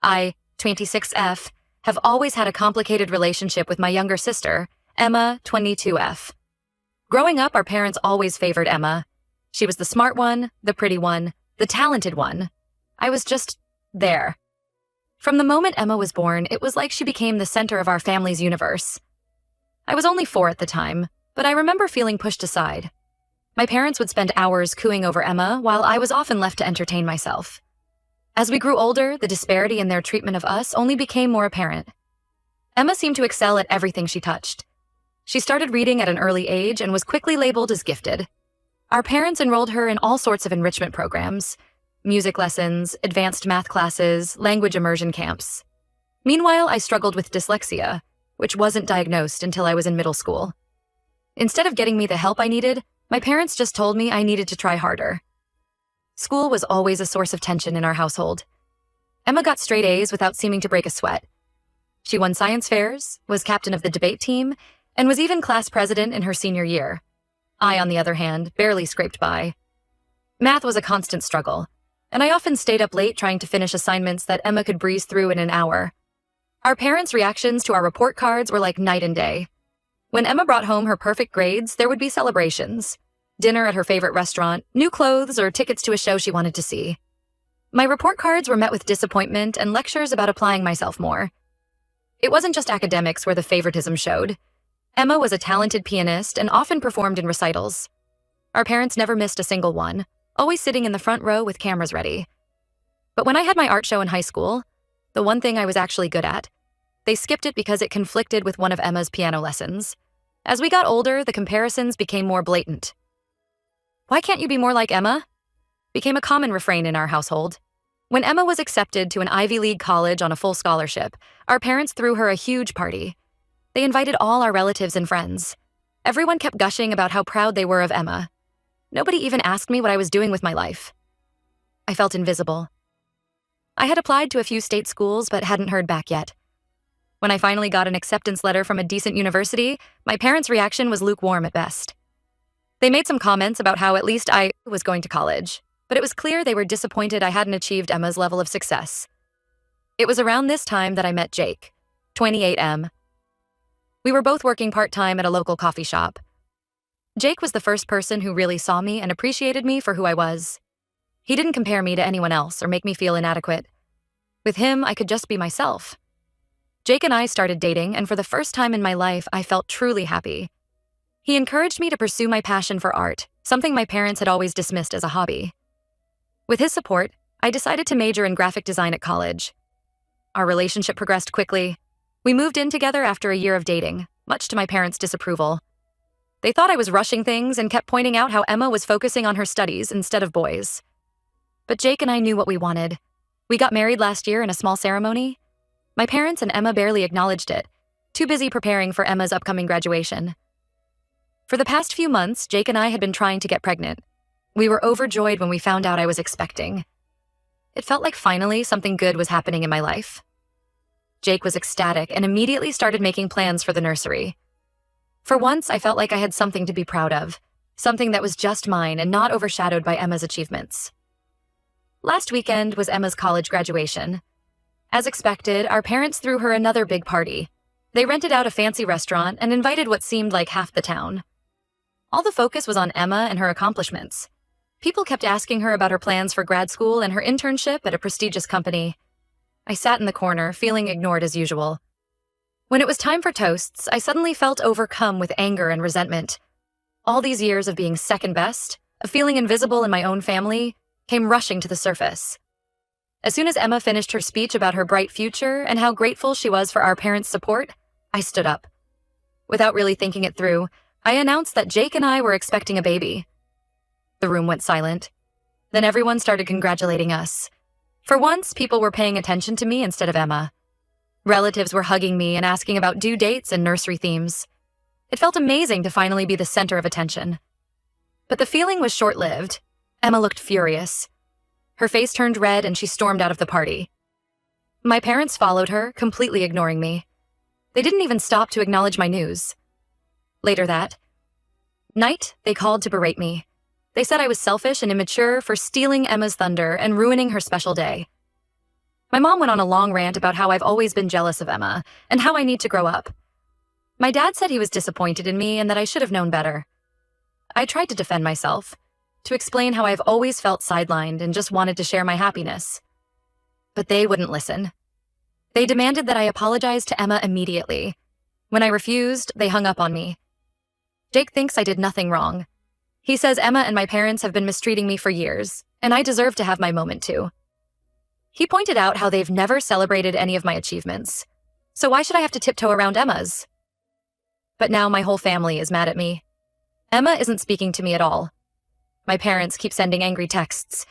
I, 26F, have always had a complicated relationship with my younger sister, Emma, 22F. Growing up, our parents always favored Emma. She was the smart one, the pretty one, the talented one. I was just there. From the moment Emma was born, it was like she became the center of our family's universe. I was only 4 at the time, but I remember feeling pushed aside. My parents would spend hours cooing over Emma, while I was often left to entertain myself. As we grew older, the disparity in their treatment of us only became more apparent. Emma seemed to excel at everything she touched. She started reading at an early age and was quickly labeled as gifted. Our parents enrolled her in all sorts of enrichment programs: music lessons, advanced math classes, language immersion camps. Meanwhile, I struggled with dyslexia, which wasn't diagnosed until I was in middle school. Instead of getting me the help I needed, my parents just told me I needed to try harder. School was always a source of tension in our household. Emma got straight A's without seeming to break a sweat. She won science fairs, was captain of the debate team, and was even class president in her senior year. I, on the other hand, barely scraped by. Math was a constant struggle, and I often stayed up late trying to finish assignments that Emma could breeze through in an hour. Our parents' reactions to our report cards were like night and day. When Emma brought home her perfect grades, there would be celebrations. Dinner at her favorite restaurant, new clothes, or tickets to a show she wanted to see. My report cards were met with disappointment and lectures about applying myself more. It wasn't just academics where the favoritism showed. Emma was a talented pianist and often performed in recitals. Our parents never missed a single one, always sitting in the front row with cameras ready. But when I had my art show in high school, the one thing I was actually good at, they skipped it because it conflicted with one of Emma's piano lessons. As we got older, the comparisons became more blatant. "Why can't you be more like Emma?" became a common refrain in our household. When Emma was accepted to an Ivy League college on a full scholarship, our parents threw her a huge party. They invited all our relatives and friends. Everyone kept gushing about how proud they were of Emma. Nobody even asked me what I was doing with my life. I felt invisible. I had applied to a few state schools but hadn't heard back yet. When I finally got an acceptance letter from a decent university, my parents' reaction was lukewarm at best. They made some comments about how at least I was going to college, but it was clear they were disappointed I hadn't achieved Emma's level of success. It was around this time that I met Jake, 28M. We were both working part-time at a local coffee shop. Jake was the first person who really saw me and appreciated me for who I was. He didn't compare me to anyone else or make me feel inadequate. With him, I could just be myself. Jake and I started dating, and for the first time in my life, I felt truly happy. He encouraged me to pursue my passion for art, something my parents had always dismissed as a hobby. With his support, I decided to major in graphic design at college. Our relationship progressed quickly. We moved in together after a year of dating, much to my parents' disapproval. They thought I was rushing things and kept pointing out how Emma was focusing on her studies instead of boys. But Jake and I knew what we wanted. We got married last year in a small ceremony. My parents and Emma barely acknowledged it, too busy preparing for Emma's upcoming graduation. For the past few months, Jake and I had been trying to get pregnant. We were overjoyed when we found out I was expecting. It felt like finally something good was happening in my life. Jake was ecstatic and immediately started making plans for the nursery. For once, I felt like I had something to be proud of, something that was just mine and not overshadowed by Emma's achievements. Last weekend was Emma's college graduation. As expected, our parents threw her another big party. They rented out a fancy restaurant and invited what seemed like half the town. All the focus was on Emma and her accomplishments. People kept asking her about her plans for grad school and her internship at a prestigious company. I sat in the corner, feeling ignored as usual. When it was time for toasts, I suddenly felt overcome with anger and resentment. All these years of being second best, of feeling invisible in my own family, came rushing to the surface. As soon as Emma finished her speech about her bright future and how grateful she was for our parents' support, I stood up. Without really thinking it through, I announced that Jake and I were expecting a baby. The room went silent. Then everyone started congratulating us. For once, people were paying attention to me instead of Emma. Relatives were hugging me and asking about due dates and nursery themes. It felt amazing to finally be the center of attention. But the feeling was short-lived. Emma looked furious. Her face turned red and she stormed out of the party. My parents followed her, completely ignoring me. They didn't even stop to acknowledge my news. Later that night, they called to berate me. They said I was selfish and immature for stealing Emma's thunder and ruining her special day. My mom went on a long rant about how I've always been jealous of Emma and how I need to grow up. My dad said he was disappointed in me and that I should have known better. I tried to defend myself, to explain how I've always felt sidelined and just wanted to share my happiness. But they wouldn't listen. They demanded that I apologize to Emma immediately. When I refused, they hung up on me. Jake thinks I did nothing wrong. He says Emma and my parents have been mistreating me for years, and I deserve to have my moment too. He pointed out how they've never celebrated any of my achievements, so why should I have to tiptoe around Emma's? But now my whole family is mad at me. Emma isn't speaking to me at all. My parents keep sending angry texts.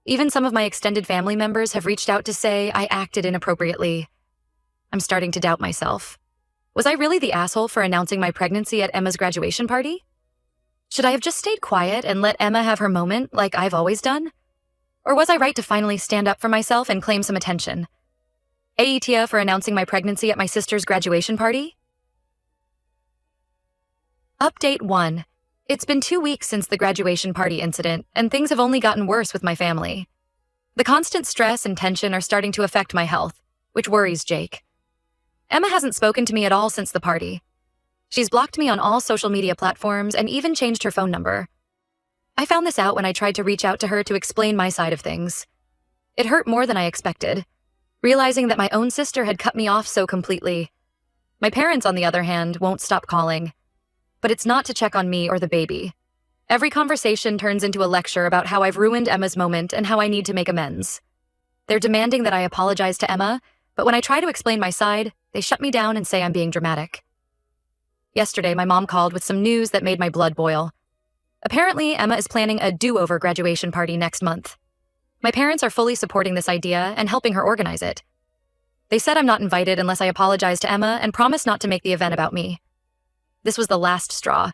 Even some of my extended family members have reached out to say I acted inappropriately. I'm starting to doubt myself. Was I really the asshole for announcing my pregnancy at Emma's graduation party? Should I have just stayed quiet and let Emma have her moment like I've always done? Or was I right to finally stand up for myself and claim some attention? Tia for announcing my pregnancy at my sister's graduation party? Update 1. It's been 2 weeks since the graduation party incident, and things have only gotten worse with my family. The constant stress and tension are starting to affect my health, which worries Jake. Emma hasn't spoken to me at all since the party. She's blocked me on all social media platforms and even changed her phone number. I found this out when I tried to reach out to her to explain my side of things. It hurt more than I expected, realizing that my own sister had cut me off so completely. My parents, on the other hand, won't stop calling. But it's not to check on me or the baby. Every conversation turns into a lecture about how I've ruined Emma's moment and how I need to make amends. They're demanding that I apologize to Emma, but when I try to explain my side, they shut me down and say I'm being dramatic. Yesterday, my mom called with some news that made my blood boil. Apparently, Emma is planning a do-over graduation party next month. My parents are fully supporting this idea and helping her organize it. They said I'm not invited unless I apologize to Emma and promise not to make the event about me. This was the last straw.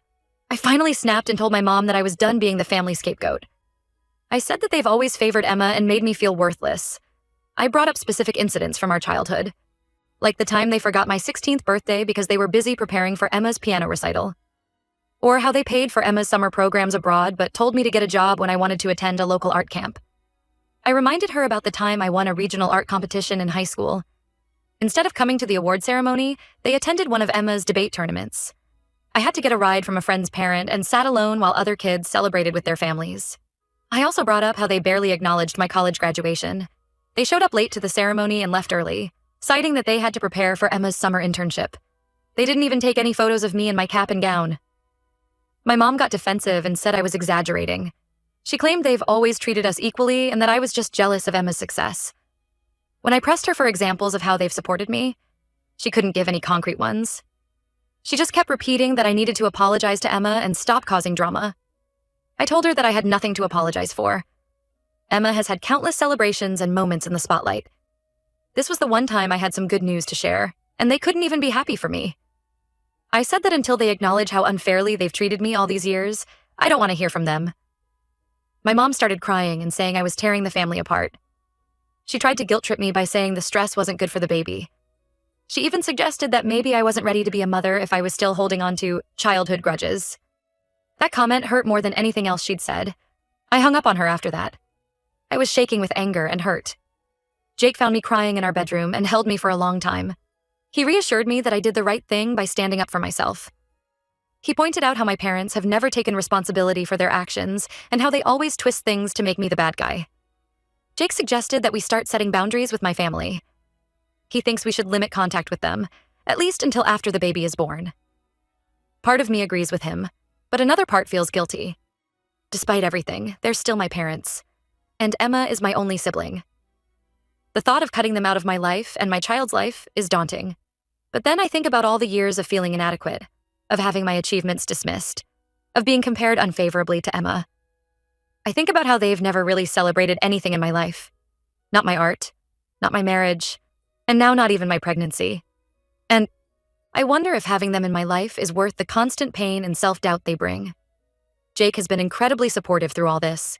I finally snapped and told my mom that I was done being the family scapegoat. I said that they've always favored Emma and made me feel worthless. I brought up specific incidents from our childhood, like the time they forgot my 16th birthday because they were busy preparing for Emma's piano recital, or how they paid for Emma's summer programs abroad but told me to get a job when I wanted to attend a local art camp. I reminded her about the time I won a regional art competition in high school. Instead of coming to the award ceremony, they attended one of Emma's debate tournaments. I had to get a ride from a friend's parent and sat alone while other kids celebrated with their families. I also brought up how they barely acknowledged my college graduation. They showed up late to the ceremony and left early, citing that they had to prepare for Emma's summer internship. They didn't even take any photos of me in my cap and gown. My mom got defensive and said I was exaggerating. She claimed they've always treated us equally and that I was just jealous of Emma's success. When I pressed her for examples of how they've supported me, she couldn't give any concrete ones. She just kept repeating that I needed to apologize to Emma and stop causing drama. I told her that I had nothing to apologize for. Emma has had countless celebrations and moments in the spotlight. This was the one time I had some good news to share, and they couldn't even be happy for me. I said that until they acknowledge how unfairly they've treated me all these years, I don't want to hear from them. My mom started crying and saying I was tearing the family apart. She tried to guilt trip me by saying the stress wasn't good for the baby. She even suggested that maybe I wasn't ready to be a mother if I was still holding on to childhood grudges. That comment hurt more than anything else she'd said. I hung up on her after that. I was shaking with anger and hurt. Jake found me crying in our bedroom and held me for a long time. He reassured me that I did the right thing by standing up for myself. He pointed out how my parents have never taken responsibility for their actions and how they always twist things to make me the bad guy. Jake suggested that we start setting boundaries with my family. He thinks we should limit contact with them, at least until after the baby is born. Part of me agrees with him, but another part feels guilty. Despite everything, they're still my parents, and Emma is my only sibling. The thought of cutting them out of my life and my child's life is daunting. But then I think about all the years of feeling inadequate, of having my achievements dismissed, of being compared unfavorably to Emma. I think about how they've never really celebrated anything in my life. Not my art, not my marriage, and now not even my pregnancy. And I wonder if having them in my life is worth the constant pain and self-doubt they bring. Jake has been incredibly supportive through all this.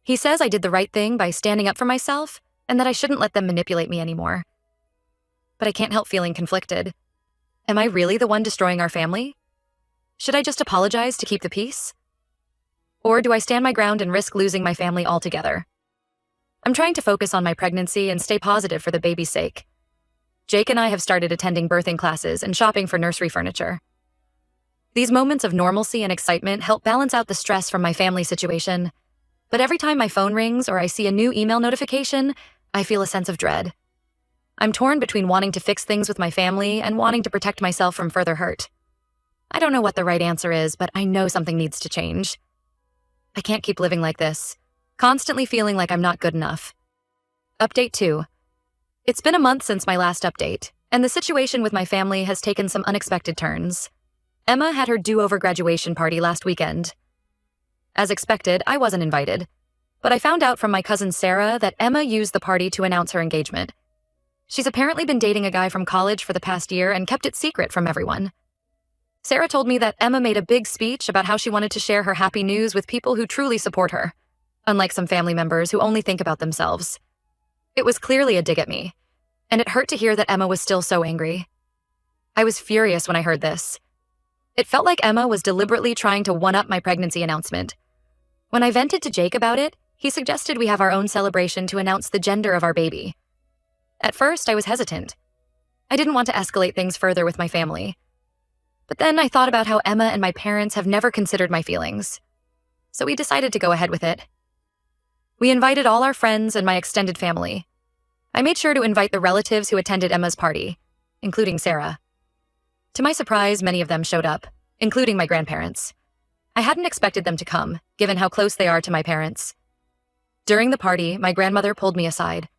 He says I did the right thing by standing up for myself and that I shouldn't let them manipulate me anymore. But I can't help feeling conflicted. Am I really the one destroying our family? Should I just apologize to keep the peace? Or do I stand my ground and risk losing my family altogether? I'm trying to focus on my pregnancy and stay positive for the baby's sake. Jake and I have started attending birthing classes and shopping for nursery furniture. These moments of normalcy and excitement help balance out the stress from my family situation. But every time my phone rings or I see a new email notification, I feel a sense of dread. I'm torn between wanting to fix things with my family and wanting to protect myself from further hurt. I don't know what the right answer is, but I know something needs to change. I can't keep living like this, constantly feeling like I'm not good enough. Update 2. It's been a month since my last update, and the situation with my family has taken some unexpected turns. Emma had her do-over graduation party last weekend. As expected, I wasn't invited, but I found out from my cousin Sarah that Emma used the party to announce her engagement. She's apparently been dating a guy from college for the past year and kept it secret from everyone. Sarah told me that Emma made a big speech about how she wanted to share her happy news with people who truly support her, unlike some family members who only think about themselves. It was clearly a dig at me, and it hurt to hear that Emma was still so angry. I was furious when I heard this. It felt like Emma was deliberately trying to one-up my pregnancy announcement. When I vented to Jake about it, he suggested we have our own celebration to announce the gender of our baby. At first, I was hesitant. I didn't want to escalate things further with my family. But then I thought about how Emma and my parents have never considered my feelings. So we decided to go ahead with it. We invited all our friends and my extended family. I made sure to invite the relatives who attended Emma's party, including Sarah. To my surprise, many of them showed up, including my grandparents. I hadn't expected them to come, given how close they are to my parents. During the party, my grandmother pulled me aside.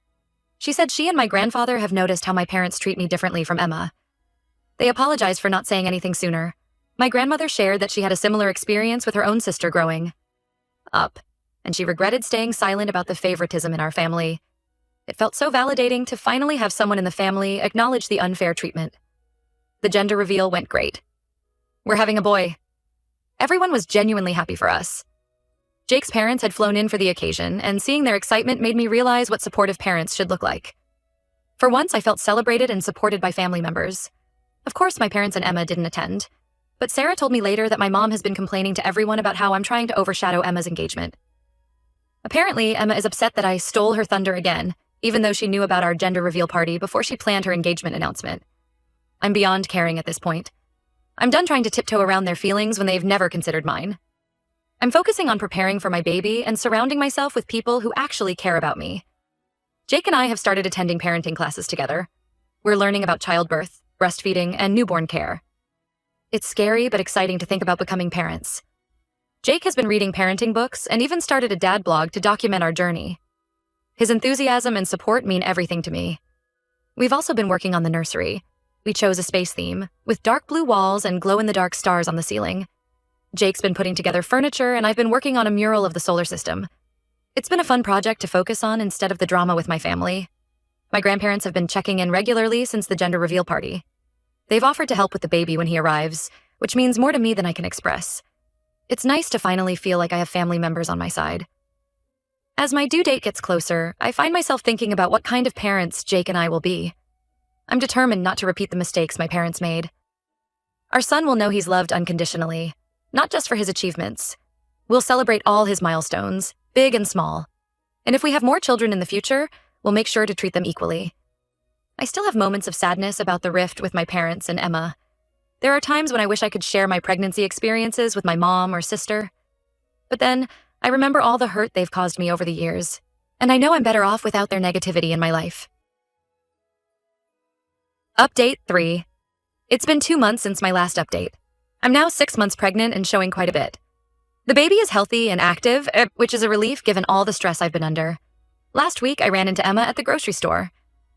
She said she and my grandfather have noticed how my parents treat me differently from Emma. They apologized for not saying anything sooner. My grandmother shared that she had a similar experience with her own sister growing up, and she regretted staying silent about the favoritism in our family. It felt so validating to finally have someone in the family acknowledge the unfair treatment. The gender reveal went great. We're having a boy. Everyone was genuinely happy for us. Jake's parents had flown in for the occasion, and seeing their excitement made me realize what supportive parents should look like. For once, I felt celebrated and supported by family members. Of course, my parents and Emma didn't attend, but Sarah told me later that my mom has been complaining to everyone about how I'm trying to overshadow Emma's engagement. Apparently, Emma is upset that I stole her thunder again, even though she knew about our gender reveal party before she planned her engagement announcement. I'm beyond caring at this point. I'm done trying to tiptoe around their feelings when they've never considered mine. I'm focusing on preparing for my baby and surrounding myself with people who actually care about me. Jake and I have started attending parenting classes together. We're learning about childbirth, breastfeeding, and newborn care. It's scary but exciting to think about becoming parents. Jake has been reading parenting books and even started a dad blog to document our journey. His enthusiasm and support mean everything to me. We've also been working on the nursery. We chose a space theme, with dark blue walls and glow-in-the-dark stars on the ceiling. Jake's been putting together furniture, and I've been working on a mural of the solar system. It's been a fun project to focus on instead of the drama with my family. My grandparents have been checking in regularly since the gender reveal party. They've offered to help with the baby when he arrives, which means more to me than I can express. It's nice to finally feel like I have family members on my side. As my due date gets closer, I find myself thinking about what kind of parents Jake and I will be. I'm determined not to repeat the mistakes my parents made. Our son will know he's loved unconditionally, not just for his achievements. We'll celebrate all his milestones, big and small. And if we have more children in the future, we'll make sure to treat them equally. I still have moments of sadness about the rift with my parents and Emma. There are times when I wish I could share my pregnancy experiences with my mom or sister. But then, I remember all the hurt they've caused me over the years, and I know I'm better off without their negativity in my life. Update 3. It's been 2 months since my last update. I'm now 6 months pregnant and showing quite a bit. The baby is healthy and active, which is a relief given all the stress I've been under. Last week, I ran into Emma at the grocery store.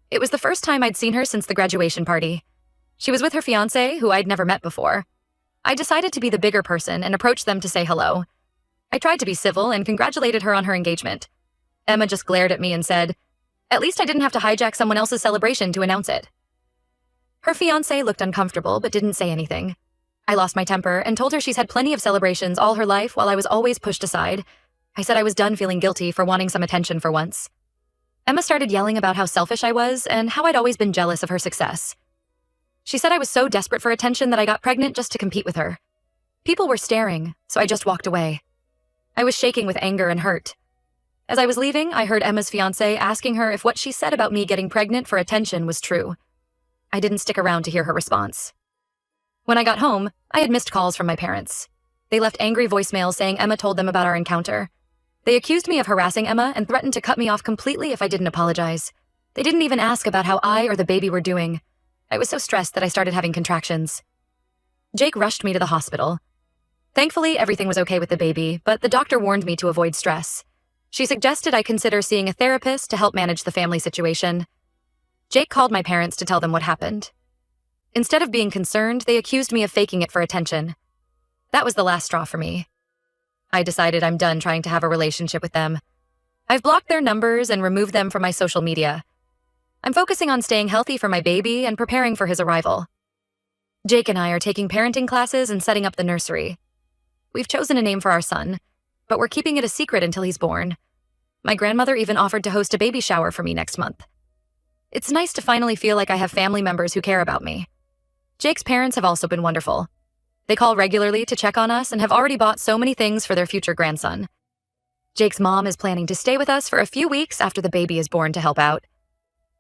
It was the first time I'd seen her since the graduation party. She was with her fiancé, who I'd never met before. I decided to be the bigger person and approached them to say hello. I tried to be civil and congratulated her on her engagement. Emma just glared at me and said, "At least I didn't have to hijack someone else's celebration to announce it." Her fiancé looked uncomfortable but didn't say anything. I lost my temper and told her she's had plenty of celebrations all her life while I was always pushed aside. I said I was done feeling guilty for wanting some attention for once. Emma started yelling about how selfish I was and how I'd always been jealous of her success. She said I was so desperate for attention that I got pregnant just to compete with her. People were staring, so I just walked away. I was shaking with anger and hurt. As I was leaving, I heard Emma's fiancé asking her if what she said about me getting pregnant for attention was true. I didn't stick around to hear her response. When I got home, I had missed calls from my parents. They left angry voicemails saying Emma told them about our encounter. They accused me of harassing Emma and threatened to cut me off completely if I didn't apologize. They didn't even ask about how I or the baby were doing. I was so stressed that I started having contractions. Jake rushed me to the hospital. Thankfully, everything was okay with the baby, but the doctor warned me to avoid stress. She suggested I consider seeing a therapist to help manage the family situation. Jake called my parents to tell them what happened. Instead of being concerned, they accused me of faking it for attention. That was the last straw for me. I decided I'm done trying to have a relationship with them. I've blocked their numbers and removed them from my social media. I'm focusing on staying healthy for my baby and preparing for his arrival. Jake and I are taking parenting classes and setting up the nursery. We've chosen a name for our son, but we're keeping it a secret until he's born. My grandmother even offered to host a baby shower for me next month. It's nice to finally feel like I have family members who care about me. Jake's parents have also been wonderful. They call regularly to check on us and have already bought so many things for their future grandson. Jake's mom is planning to stay with us for a few weeks after the baby is born to help out.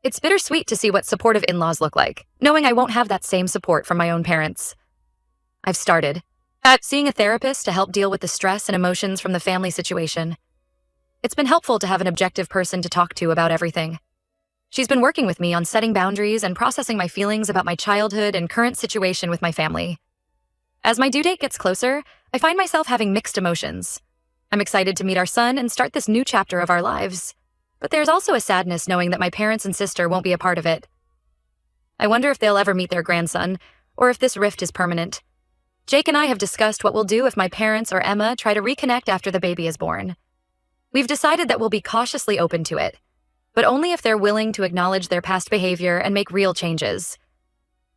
It's bittersweet to see what supportive in-laws look like, knowing I won't have that same support from my own parents. I've started seeing a therapist to help deal with the stress and emotions from the family situation. It's been helpful to have an objective person to talk to about everything. She's been working with me on setting boundaries and processing my feelings about my childhood and current situation with my family. As my due date gets closer, I find myself having mixed emotions. I'm excited to meet our son and start this new chapter of our lives. But there's also a sadness knowing that my parents and sister won't be a part of it. I wonder if they'll ever meet their grandson, or if this rift is permanent. Jake and I have discussed what we'll do if my parents or Emma try to reconnect after the baby is born. We've decided that we'll be cautiously open to it, but only if they're willing to acknowledge their past behavior and make real changes.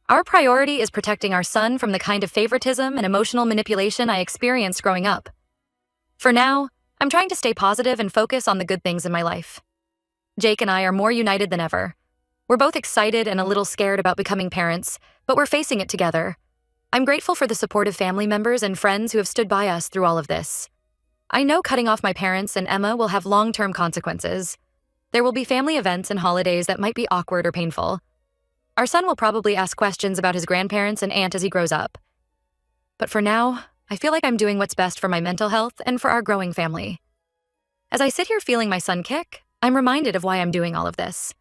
Our priority is protecting our son from the kind of favoritism and emotional manipulation I experienced growing up. For now, I'm trying to stay positive and focus on the good things in my life. Jake and I are more united than ever. We're both excited and a little scared about becoming parents, but we're facing it together. I'm grateful for the supportive family members and friends who have stood by us through all of this. I know cutting off my parents and Emma will have long-term consequences. There will be family events and holidays that might be awkward or painful. Our son will probably ask questions about his grandparents and aunt as he grows up. But for now, I feel like I'm doing what's best for my mental health and for our growing family. As I sit here feeling my son kick, I'm reminded of why I'm doing all of this.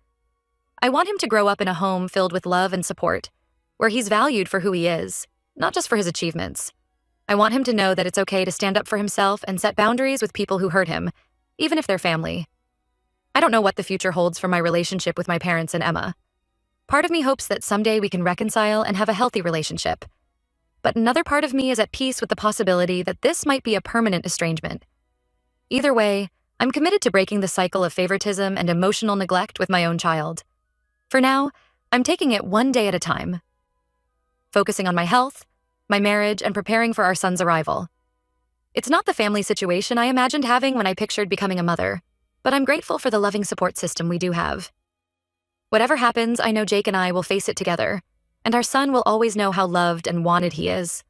I want him to grow up in a home filled with love and support, where he's valued for who he is, not just for his achievements. I want him to know that it's okay to stand up for himself and set boundaries with people who hurt him, even if they're family. I don't know what the future holds for my relationship with my parents and Emma. Part of me hopes that someday we can reconcile and have a healthy relationship. But another part of me is at peace with the possibility that this might be a permanent estrangement. Either way, I'm committed to breaking the cycle of favoritism and emotional neglect with my own child. For now, I'm taking it one day at a time, focusing on my health, my marriage, and preparing for our son's arrival. It's not the family situation I imagined having when I pictured becoming a mother, but I'm grateful for the loving support system we do have. Whatever happens, I know Jake and I will face it together, and our son will always know how loved and wanted he is.